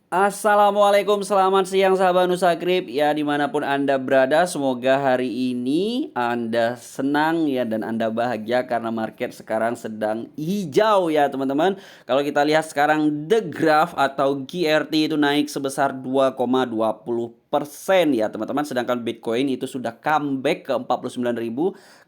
Assalamualaikum, selamat siang sahabat Nusakrip ya dimanapun Anda berada. Semoga hari ini Anda senang ya dan Anda bahagia karena market sekarang sedang hijau ya teman-teman. Kalau kita lihat sekarang The Graph atau GRT itu naik sebesar 2,20% ya teman-teman. Sedangkan Bitcoin itu sudah comeback ke 49.000.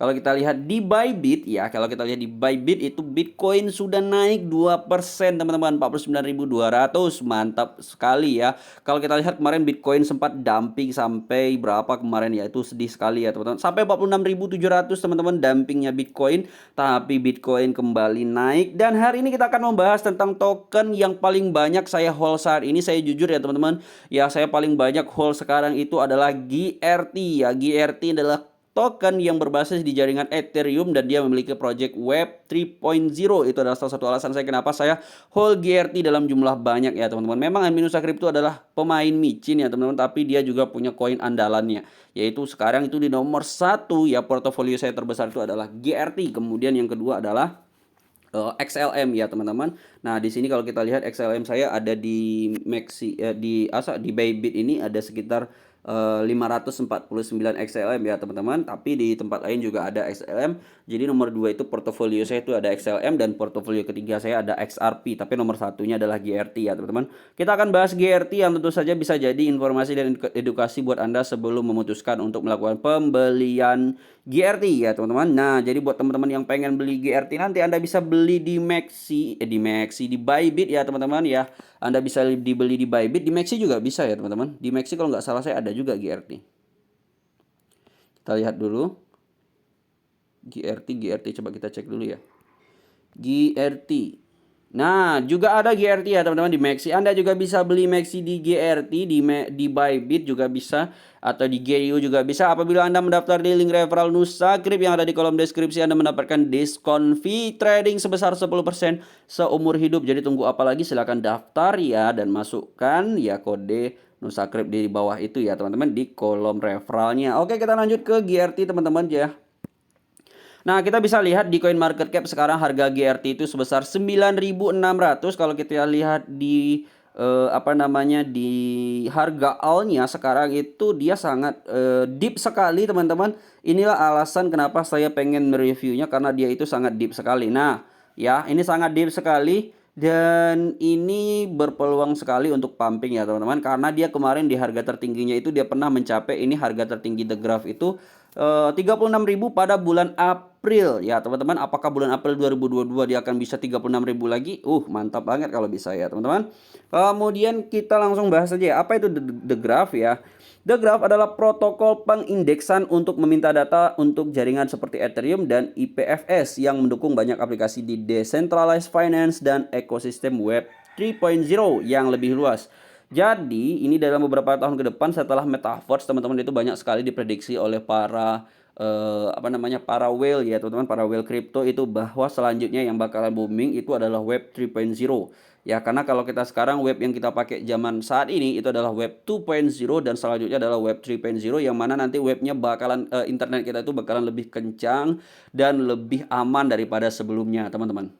Kalau kita lihat di Bybit ya, kalau kita lihat di Bybit itu Bitcoin sudah naik 2% teman-teman, 49.200. Mantap sekali ya. Kalau kita lihat kemarin Bitcoin sempat dumping sampai berapa kemarin ya, itu sedih sekali ya teman-teman. Sampai 46.700 teman-teman dumpingnya Bitcoin, tapi Bitcoin kembali naik. Dan hari ini kita akan membahas tentang token yang paling banyak saya hold saat ini. Saya jujur ya teman-teman, ya saya paling banyak hold sekarang itu adalah GRT ya. GRT adalah token yang berbasis di jaringan Ethereum dan dia memiliki project Web 3.0. Itu adalah salah satu alasan saya kenapa saya hold GRT dalam jumlah banyak ya teman-teman. Memang Admin Nusa Crypto adalah pemain micin ya teman-teman, tapi dia juga punya koin andalannya, yaitu sekarang itu di nomor satu ya, portofolio saya terbesar itu adalah GRT. Kemudian yang kedua adalah XLM ya teman-teman. Nah di sini kalau kita lihat XLM saya ada di di Bybit ini ada sekitar 549 XLM ya teman-teman. Tapi di tempat lain juga ada XLM. Jadi nomor 2 itu portofolio saya itu ada XLM, dan portofolio ketiga saya ada XRP. Tapi nomor satunya adalah GRT ya teman-teman. Kita akan bahas GRT yang tentu saja bisa jadi informasi dan edukasi buat Anda sebelum memutuskan untuk melakukan pembelian GRT ya teman-teman. Nah jadi buat teman-teman yang pengen beli GRT nanti Anda bisa beli di di Bybit ya teman-teman ya. Anda bisa dibeli di Bybit, di Maxi juga bisa ya teman-teman. Di Maxi kalau nggak salah saya ada juga GRT. Kita lihat dulu. GRT coba kita cek dulu ya. GRT. Nah, juga ada GRT ya teman-teman di Maxi. Anda juga bisa beli Maxi di GRT, di Bybit juga bisa, atau di GU juga bisa. Apabila Anda mendaftar di link referral Nusakrip yang ada di kolom deskripsi, Anda mendapatkan diskon fee trading sebesar 10% seumur hidup. Jadi tunggu apa lagi? Silahkan daftar ya dan masukkan ya kode Nusakrip di bawah itu ya teman-teman di kolom referralnya. Oke, kita lanjut ke GRT teman-teman ya. Nah, kita bisa lihat di coin market cap sekarang harga GRT itu sebesar 9.600. Kalau kita lihat di di harga all-nya sekarang itu dia sangat deep sekali, teman-teman. Inilah alasan kenapa saya pengen mereviewnya, karena dia itu sangat deep sekali. Nah, ya, ini sangat deep sekali dan ini berpeluang sekali untuk pumping ya, teman-teman, karena dia kemarin di harga tertingginya itu dia pernah mencapai ini harga tertinggi The Graph itu 36.000 pada bulan April ya teman-teman. Apakah bulan April 2022 dia akan bisa 36.000 lagi? Mantap banget kalau bisa ya teman-teman. Kemudian kita langsung bahas saja apa itu The Graph ya. The Graph adalah protokol pengindeksan untuk meminta data untuk jaringan seperti Ethereum dan IPFS yang mendukung banyak aplikasi di decentralized finance dan ekosistem Web 3.0 yang lebih luas. Jadi ini dalam beberapa tahun ke depan setelah Metaverse teman-teman itu banyak sekali diprediksi oleh para para whale ya teman-teman, para whale crypto itu, bahwa selanjutnya yang bakalan booming itu adalah Web 3.0 ya, karena kalau kita sekarang web yang kita pakai zaman saat ini itu adalah Web 2.0 dan selanjutnya adalah Web 3.0 yang mana nanti webnya bakalan internet kita itu bakalan lebih kencang dan lebih aman daripada sebelumnya teman-teman.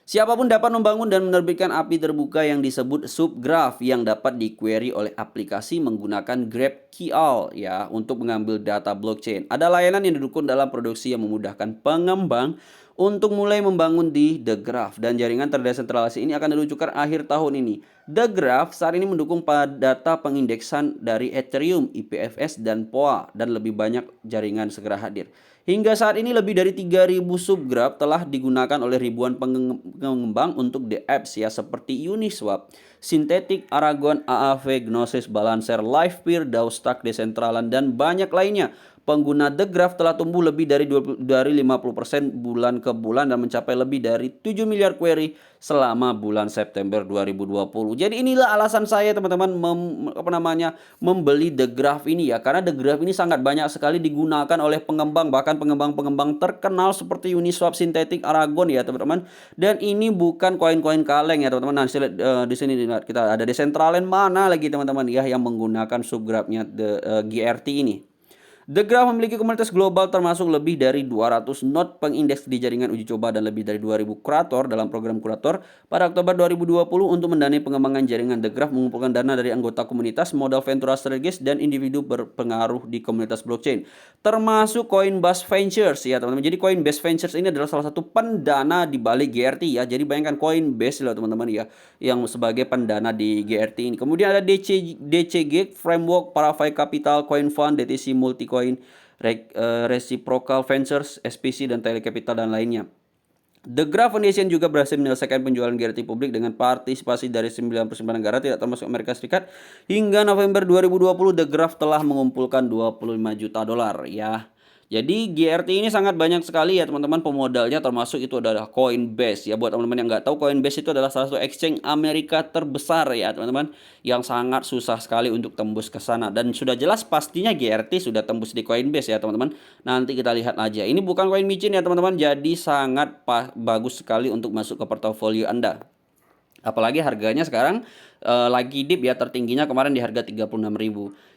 Siapapun dapat membangun dan menerbitkan API terbuka yang disebut subgraph yang dapat di-query oleh aplikasi menggunakan GraphQL ya untuk mengambil data blockchain. Ada layanan yang didukung dalam produksi yang memudahkan pengembang untuk mulai membangun di The Graph, dan jaringan terdesentralisasi ini akan diluncurkan akhir tahun ini. The Graph saat ini mendukung data pengindeksan dari Ethereum, IPFS, dan POA, dan lebih banyak jaringan segera hadir. Hingga saat ini lebih dari 3.000 subgraph telah digunakan oleh ribuan pengembang untuk the apps ya, seperti Uniswap, Synthetic, Aragon, AAV, Gnosis, Balancer, Livepeer, DAO-Stack, Decentraland, dan banyak lainnya. Pengguna The Graph telah tumbuh lebih dari 50% bulan ke bulan dan mencapai lebih dari 7 miliar query selama bulan September 2020. Jadi inilah alasan saya teman-teman membeli The Graph ini ya, karena The Graph ini sangat banyak sekali digunakan oleh pengembang, bahkan pengembang-pengembang terkenal seperti Uniswap, Synthetic, Aragon ya teman-teman. Dan ini bukan koin-koin kaleng ya teman-teman. Nah, di sini kita ada Decentraland, mana lagi teman-teman ya yang menggunakan subgraphnya GRT ini. The Graph memiliki komunitas global termasuk lebih dari 200 node pengindeks di jaringan uji coba dan lebih dari 2000 kurator dalam program kurator. Pada Oktober 2020 untuk mendanai pengembangan jaringan, The Graph mengumpulkan dana dari anggota komunitas, modal ventura strategis, dan individu berpengaruh di komunitas blockchain. Termasuk Coinbase Ventures ya teman-teman. Jadi Coinbase Ventures ini adalah salah satu pendana di balik GRT ya. Jadi bayangkan Coinbase loh teman-teman ya, yang sebagai pendana di GRT ini. Kemudian ada DCG Framework, Parafai Capital, Coin Fund, DTC Multicoin, Reciprocal Ventures, SPC, dan Tele Capital, dan lainnya. The Graph Foundation juga berhasil menyelesaikan penjualan GRT publik dengan partisipasi dari 99 negara tidak termasuk Amerika Serikat. Hingga November 2020, The Graph telah mengumpulkan 25 juta dolar ya. Jadi GRT ini sangat banyak sekali ya teman-teman pemodalnya, termasuk itu adalah Coinbase ya. Buat teman-teman yang nggak tahu, Coinbase itu adalah salah satu exchange Amerika terbesar ya teman-teman, yang sangat susah sekali untuk tembus ke sana. Dan sudah jelas pastinya GRT sudah tembus di Coinbase ya teman-teman. Nanti kita lihat aja. Ini bukan koin micin ya teman-teman, jadi sangat bagus sekali untuk masuk ke portofolio Anda. Apalagi harganya sekarang lagi dip ya, tertingginya kemarin di harga 36.000.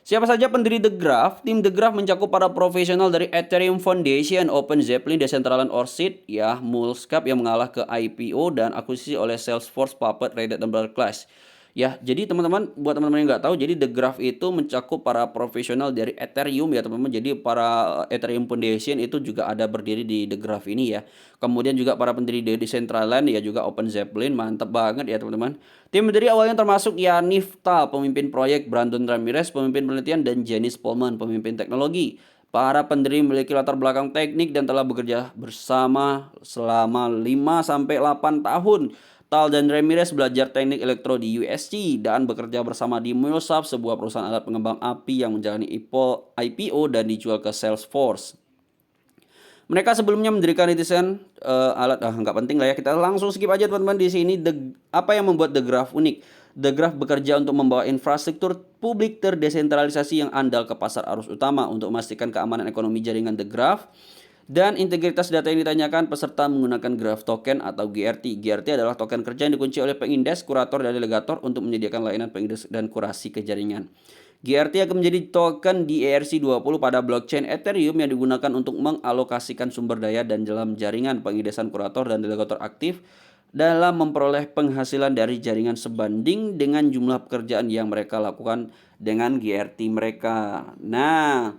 Siapa saja pendiri The Graph? Tim The Graph mencakup para profesional dari Ethereum Foundation, Open Zeppelin, Decentraland Orchid, ya, Mulescap yang mengalah ke IPO dan akuisisi oleh Salesforce, Puppet, Reddit, dan Class. Ya, jadi teman-teman, buat teman-teman yang nggak tahu, jadi The Graph itu mencakup para profesional dari Ethereum ya teman-teman. Jadi para Ethereum Foundation itu juga ada berdiri di The Graph ini ya. Kemudian juga para pendiri dari Decentraland ya, juga Open Zeppelin, mantap banget ya teman-teman. Tim pendiri awalnya termasuk Yaniv Tal, pemimpin proyek, Brandon Ramirez, pemimpin penelitian, dan Janice Pullman, pemimpin teknologi. Para pendiri memiliki latar belakang teknik dan telah bekerja bersama selama 5-8 tahun. Tal dan Ramirez belajar teknik elektro di USC dan bekerja bersama di MuleSoft, sebuah perusahaan alat pengembang API yang menjalani IPO dan dijual ke Salesforce. Mereka sebelumnya mendirikan rintisan alat nggak penting lah ya, kita langsung skip aja teman-teman. Di sini apa yang membuat The Graph unik? The Graph bekerja untuk membawa infrastruktur publik terdesentralisasi yang andal ke pasar arus utama untuk memastikan keamanan ekonomi jaringan The Graph. Dan integritas data yang ditanyakan, peserta menggunakan Graph Token atau GRT. GRT adalah token kerja yang dikunci oleh pengindeks, kurator, dan delegator untuk menyediakan layanan pengindeks dan kurasi ke jaringan. GRT akan menjadi token di ERC20 pada blockchain Ethereum yang digunakan untuk mengalokasikan sumber daya dan dalam jaringan pengindeksan kurator dan delegator aktif dalam memperoleh penghasilan dari jaringan sebanding dengan jumlah pekerjaan yang mereka lakukan dengan GRT mereka. Nah,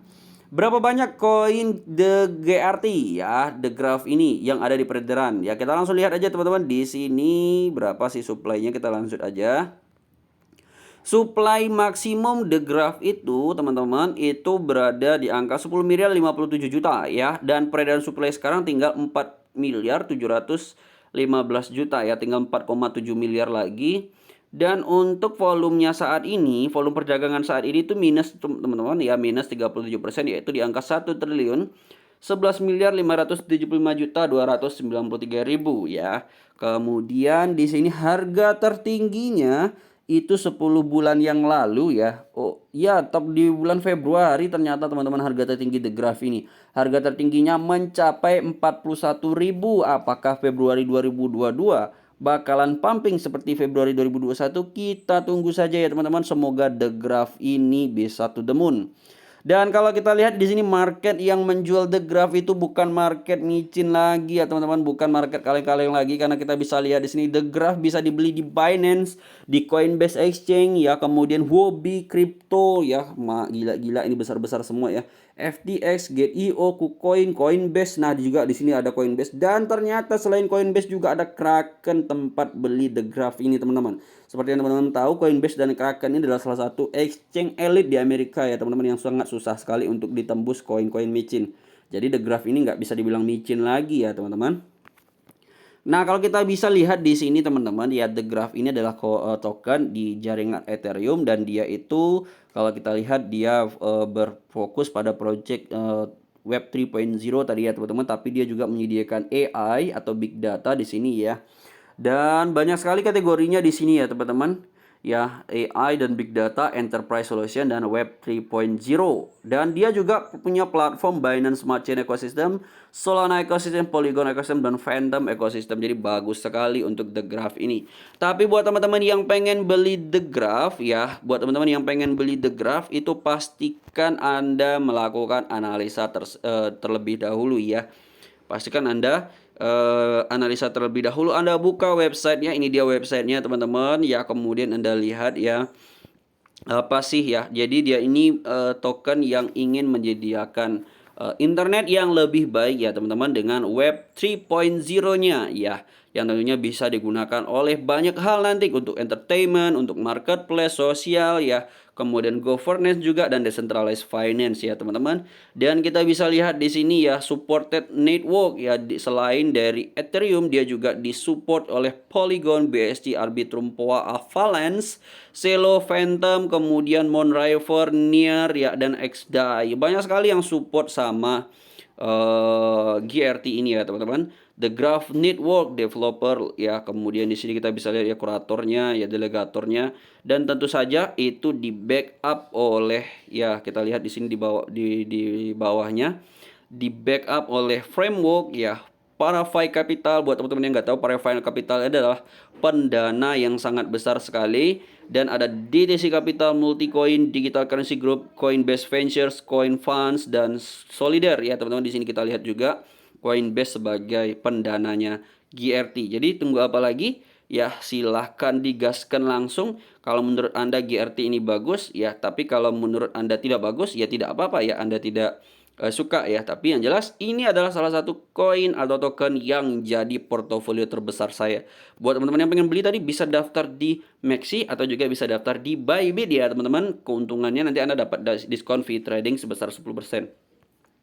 berapa banyak koin The GRT ya, The Graph ini yang ada di peredaran? Ya, kita langsung lihat aja teman-teman. Di sini berapa sih supply-nya, kita langsung aja. Supply maksimum The Graph itu teman-teman itu berada di angka 10 miliar 57 juta ya. Dan peredaran supply sekarang tinggal 4 miliar 715 juta ya, tinggal 4,7 miliar lagi. Dan untuk volumenya saat ini, volume perdagangan saat ini itu minus teman-teman ya, minus 37%, yaitu di angka 1 triliun 11 miliar 575 juta 293 ribu ya. Kemudian di sini harga tertingginya itu 10 bulan yang lalu ya. Oh ya, top di bulan Februari ternyata teman-teman harga tertinggi The Graph ini. Harga tertingginya mencapai 41.000. Apakah Februari 2022 bakalan pumping seperti Februari 2021? Kita tunggu saja ya teman-teman. Semoga The Graph ini bisa to the moon. Dan kalau kita lihat di sini, market yang menjual The Graph itu bukan market micin lagi ya teman-teman, bukan market kaleng-kaleng lagi, karena kita bisa lihat di sini The Graph bisa dibeli di Binance, di Coinbase Exchange ya, kemudian Huobi Crypto ya, gila-gila ini besar-besar semua ya. FTX, Get.io, KuCoin, Coinbase. Nah, juga di sini ada Coinbase, dan ternyata selain Coinbase juga ada Kraken, tempat beli The Graph ini teman-teman. Seperti yang teman-teman tahu, Coinbase dan Kraken ini adalah salah satu exchange elite di Amerika ya teman-teman, yang sangat susah sekali untuk ditembus koin-koin micin. Jadi The Graph ini nggak bisa dibilang micin lagi ya teman-teman. Nah, kalau kita bisa lihat di sini teman-teman ya, The Graph ini adalah token di jaringan Ethereum, dan dia itu kalau kita lihat dia berfokus pada project Web 3.0 tadi ya teman-teman, tapi dia juga menyediakan AI atau big data di sini ya. Dan banyak sekali kategorinya di sini ya teman-teman. ya AI dan Big Data, Enterprise Solution, dan Web 3.0. Dan dia juga punya platform Binance Smart Chain Ecosystem, Solana Ecosystem, Polygon Ecosystem, dan Phantom Ecosystem. Jadi bagus sekali untuk The Graph ini. Tapi buat teman-teman yang pengen beli The Graph ya, buat teman-teman yang pengen beli The Graph itu pastikan Anda melakukan analisa terlebih dahulu ya. Pastikan Anda analisa terlebih dahulu. Anda buka websitenya, ini dia websitenya teman-teman ya. Kemudian Anda lihat ya, apa sih ya. Jadi dia ini token yang ingin menyediakan internet yang lebih baik ya teman-teman, dengan Web 3.0-nya ya, yang tentunya bisa digunakan oleh banyak hal nanti, untuk entertainment, untuk marketplace, sosial ya, kemudian governance juga, dan decentralized finance ya teman-teman. Dan kita bisa lihat di sini ya, supported network ya, selain dari Ethereum dia juga disupport oleh Polygon, BSC, Arbitrum, POA, Avalanche, Celo, Phantom, kemudian Moonriver, Near ya, dan XDAI. Banyak sekali yang support sama GRT ini ya teman-teman. The Graph Network Developer ya, kemudian di sini kita bisa lihat ya kuratornya ya, delegatornya, dan tentu saja itu di backup oleh ya, kita lihat di sini di bawah, di bawahnya di backup oleh framework ya, Parafai Capital. Buat teman-teman yang nggak tahu, Parafai Capital adalah pendana yang sangat besar sekali, dan ada DTC Capital, Multicoin, Digital Currency Group, Coinbase Ventures, Coin Funds, dan Solider ya teman-teman. Di sini kita lihat juga Coinbase sebagai pendananya GRT. Jadi tunggu apa lagi? Ya silahkan digaskan langsung. Kalau menurut Anda GRT ini bagus ya, tapi kalau menurut Anda tidak bagus ya tidak apa-apa ya, Anda tidak suka ya. Tapi yang jelas ini adalah salah satu koin atau token yang jadi portofolio terbesar saya. Buat teman-teman yang pengen beli tadi, bisa daftar di Maxi atau juga bisa daftar di Bybit ya teman-teman. Keuntungannya nanti Anda dapat diskon fee trading sebesar 10%.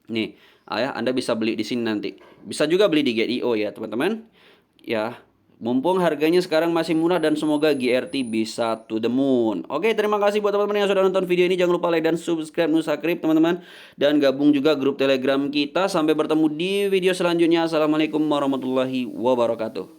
Nih, Anda bisa beli di sini nanti. Bisa juga beli di Get.io ya, teman-teman. Ya, mumpung harganya sekarang masih murah, dan semoga GRT bisa to the moon. Oke, terima kasih buat teman-teman yang sudah nonton video ini. Jangan lupa like dan subscribe Nusakrip, teman-teman. Dan gabung juga grup Telegram kita. Sampai bertemu di video selanjutnya. Assalamualaikum warahmatullahi wabarakatuh.